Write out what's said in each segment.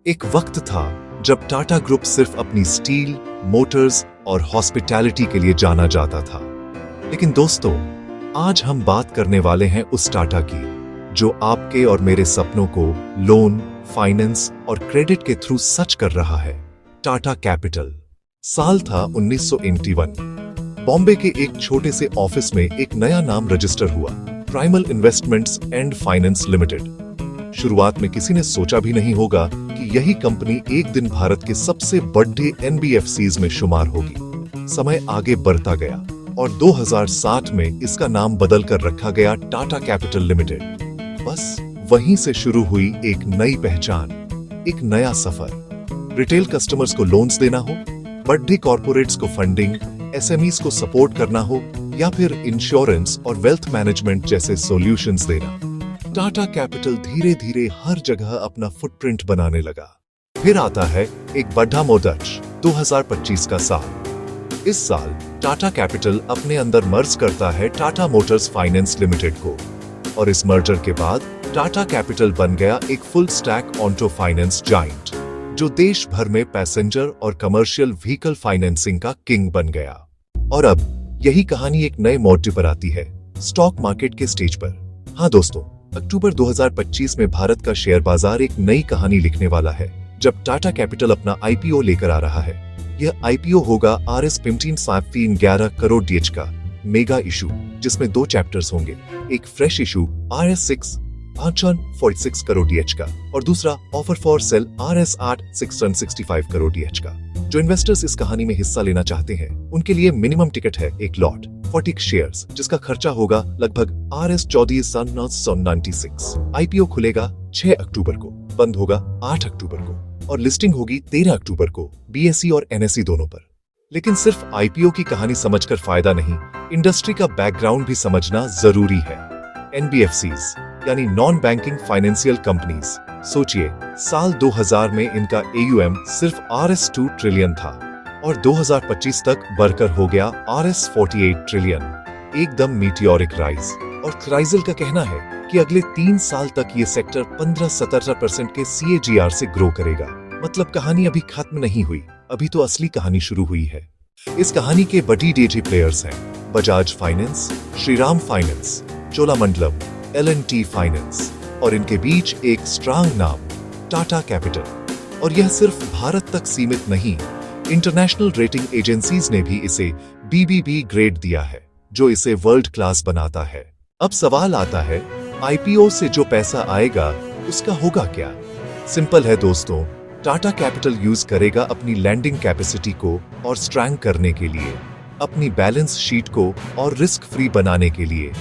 एक वक्त था जब टाटा ग्रुप सिर्फ अपनी स्टील, मोटर्स और हॉस्पिटैलिटी के लिए जाना जाता था। लेकिन दोस्तों, आज हम बात करने वाले हैं उस टाटा की जो आपके और मेरे सपनों को लोन, फाइनेंस और क्रेडिट के थ्रू सच कर रहा है। टाटा कैपिटल। साल था 1981। बॉम्बे के एक छोटे से ऑफिस में एक नया नाम रजिस्टर हुआ, primal investments and finance limited. शुरुआत में किसी ने सोचा भी नहीं होगा कि यही कंपनी एक दिन भारत के सबसे बड़े एनबीएफसीज में शुमार होगी। समय आगे बढ़ता गया और 2007 में इसका नाम बदलकर रखा गया टाटा कैपिटल लिमिटेड। बस वहीं से शुरू हुई एक नई पहचान, एक नया सफर। रिटेल कस्टमर्स को लोन्स देना हो, बड़े कॉर्पोरेट्स को फंडिंग, एसएमईज को सपोर्ट करना हो या फिर इंश्योरेंस और वेल्थ मैनेजमेंट जैसे सॉल्यूशंस देना, टाटा कैपिटल धीरे धीरे हर जगह अपना फुटप्रिंट बनाने लगा। फिर आता है एक बड़ा मोदच, 2025 का साल। इस साल टाटा कैपिटल अपने अंदर मर्ज करता है टाटा मोटर्स फाइनेंस लिमिटेड को, और इस मर्जर के बाद टाटा कैपिटल बन गया एक full stack auto finance giant, जो देश भर में पैसेंजर और कमर्शियल व्हीकल फाइनेंसिंग का किंग बन गया। और अब यही कहानी एक नए मोड़ पर आती है, स्टॉक मार्केट के स्टेज पर। हाँ दोस्तों, अक्टूबर 2025 में भारत का शेयर बाजार एक नई कहानी लिखने वाला है, जब टाटा कैपिटल अपना आईपीओ लेकर आ रहा है। यह आईपीओ होगा RS1511 करोड़ डीएच का मेगा इशू, जिसमें 2 चैप्टर्स होंगे। एक fresh issue RS6 46 crore DH का और दूसरा offer for sale RS8 665 crore DH का। जो इन्वेस्टर्स इस कहानी में हिस्सा लेना चाहते हैं, उनके लिए मिनिमम टिकट है एक लॉट 40 शेयर्स, जिसका खर्चा होगा लगभग RS1496। आईपीओ खुलेगा 6 अक्टूबर को, बंद होगा 8 अक्टूबर को और लिस्टिंग होगी 13 अक्टूबर को बीएसई और एनएसई दोनों पर। लेकिन सिर्फ आईपीओ की कहानी समझकर फायदा नहीं, इंडस्ट्री का बैकग्राउंड भी समझना जरूरी है। एनबीएफसीज यानी नॉन बैंकिंग फाइनेंशियल कंपनीज। सोचिए, साल 2000 में इनका एयूएम सिर्फ RS2 ट्रिलियन था और 2025 तक बढ़कर हो गया RS48 ट्रिलियन। एकदम मीटियोरिक राइज। और क्राइजल का कहना है कि अगले 3 साल तक ये सेक्टर 15-17% के CAGR से ग्रो करेगा। मतलब कहानी अभी खत्म नहीं हुई, अभी तो असली कहानी शुरू हुई है। इस कहानी के बड़ी डेटी प्लेयर्स हैं Bajaj finance, Shriram finance, Cholamandalam, L&T finance, और इनके बीच एक स्ट्रांग नाम, टाटा कैपिटल। और यह सिर्फ भारत तक सीमित नहीं, इंटरनेशनल रेटिंग एजेंसीज ने भी इसे BBB ग्रेड दिया है, जो इसे वर्ल्ड क्लास बनाता है। अब सवाल आता है, आईपीओ से जो पैसा आएगा उसका होगा क्या? सिंपल है दोस्तों, टाटा कैपिटल यूज करेगा अपनी लैंडिंग कैपेसिटी को और स्ट्रैंग करने के लिए, अपनी बैलेंस शीट को और रिस्क फ्री बनाने के लिए,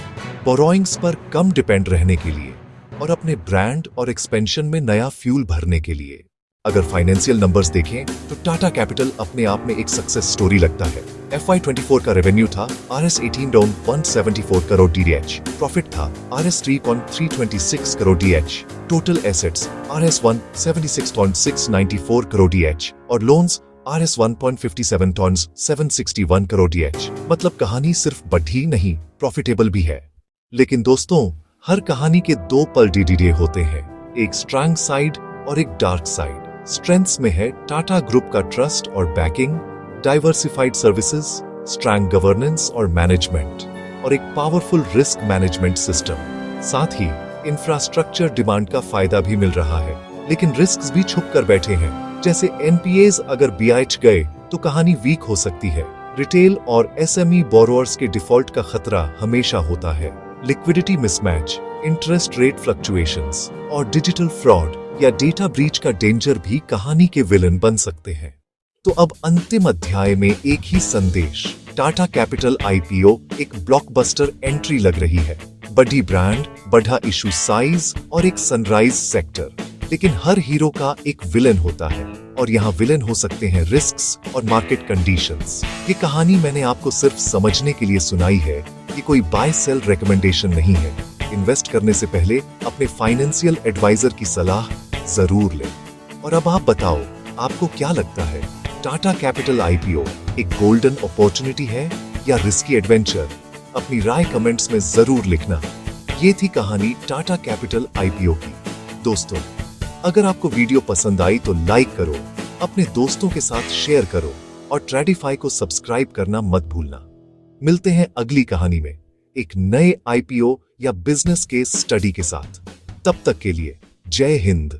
बोरोइंग्स पर कम डिपेंड रहने के लिए, और अपने ब्रांड और एक्सपेंशन में नया फ्यूल भरने के लिए। अगर फाइनेंशियल नंबर्स देखें तो टाटा कैपिटल अपने आप में एक सक्सेस स्टोरी लगता है। FY24 का रेवेन्यू था RS18.174 करोड़ DH, प्रॉफिट था RS3.326 crore DH, total assets RS176.694 crore DH और लोन्स RS1.57.761 करोड़ DH। मतलब कहानी सिर्फ बढ़ी नहीं, प्रॉफिटेबल भी है। लेकिन दोस्तों, हर कहानी के 2 पल DDD होते हैं, एक स्ट्रॉन्ग साइड और एक डार्क साइड। स्ट्रेंथ्स में है टाटा ग्रुप का ट्रस्ट और banking, diversified services, strong governance और मैनेजमेंट, और एक पावरफुल रिस्क मैनेजमेंट सिस्टम। साथ ही इंफ्रास्ट्रक्चर डिमांड का फायदा भी मिल रहा है, लेकिन रिस्क्स भी छुप कर बैठे हैं। जैसे NPAs अगर BH गए तो कहानी वीक हो सकती है। रिटेल और SME बोरोअर्स के डिफॉल्ट का खतरा हमेशा होता है। Liquidity mismatch, interest rate fluctuations और डिजिटल फ्रॉड या डेटा ब्रीच का डेंजर भी कहानी के विलन बन सकते हैं। तो अब अंतिम अध्याय में एक ही संदेश, टाटा कैपिटल आईपीओ एक ब्लॉकबस्टर एंट्री लग रही है। बड़ी ब्रांड, बड़ा इशू साइज और एक सनराइज सेक्टर। लेकिन हर हीरो का एक विलन होता है, और यहाँ विलन हो सकते हैं रिस्क्स और मार्केट कंडीशंस। ये कहानी मैंने आपको सिर्फ समझने के लिए सुनाई है, ये कोई बाय सेल रिकमेंडेशन नहीं है। इन्वेस्ट करने से पहले अपने फाइनेंशियल एडवाइजर की सलाह जरूर लें। और अब आप बताओ, आपको क्या लगता है, टाटा कैपिटल आईपीओ एक गोल्डन अपॉर्चुनिटी है या रिस्की एडवेंचर? अपनी राय कमेंट्स में जरूर लिखना। ये थी कहानी टाटा कैपिटल आईपीओ की। दोस्तों, अगर आपको वीडियो पसंद आई तो लाइक करो, अपने दोस्तों के साथ शेयर करो और ट्रेडिफाई को सब्सक्राइब करना मत भूलना। मिलते हैं अगली कहानी में एक नए आईपीओ या बिजनेस केस स्टडी के साथ। तब तक के लिए जय हिंद।